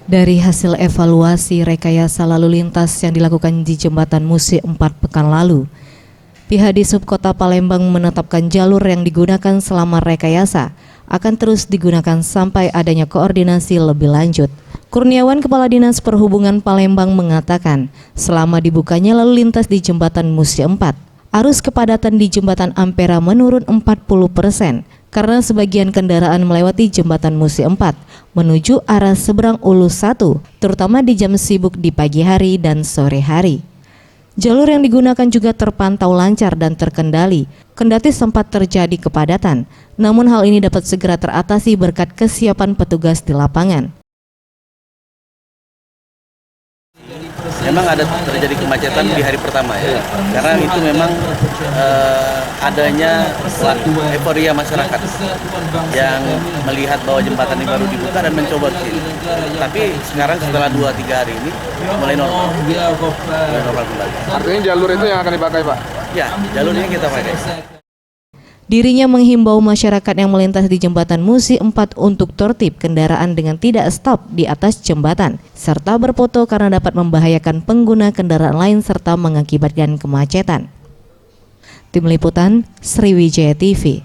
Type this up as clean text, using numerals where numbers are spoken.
Dari hasil evaluasi rekayasa lalu lintas yang dilakukan di Jembatan Musi 4 pekan lalu, pihak Disub Kota Palembang menetapkan jalur yang digunakan selama rekayasa akan terus digunakan sampai adanya koordinasi lebih lanjut. Kurniawan, Kepala Dinas Perhubungan Palembang mengatakan, selama dibukanya lalu lintas di Jembatan Musi 4, arus kepadatan di Jembatan Ampera menurun 40%. Karena sebagian kendaraan melewati Jembatan Musi 4 menuju arah seberang Ulu 1, terutama di jam sibuk di pagi hari dan sore hari. Jalur yang digunakan juga terpantau lancar dan terkendali, kendati sempat terjadi kepadatan. Namun hal ini dapat segera teratasi berkat kesiapan petugas di lapangan. Memang ada terjadi kemacetan di hari pertama ya, karena itu memang adanya euforia masyarakat yang melihat bahwa jembatan ini baru dibuka dan mencoba ke sini. Tapi sekarang setelah 2-3 hari ini mulai normal kembali. Artinya jalur itu yang akan dipakai, Pak? Ya, jalur ini kita pakai. Dirinya menghimbau masyarakat yang melintas di Jembatan Musi 4 untuk tertib kendaraan dengan tidak stop di atas jembatan, serta berfoto karena dapat membahayakan pengguna kendaraan lain serta mengakibatkan kemacetan. Tim Liputan, Sriwijaya TV.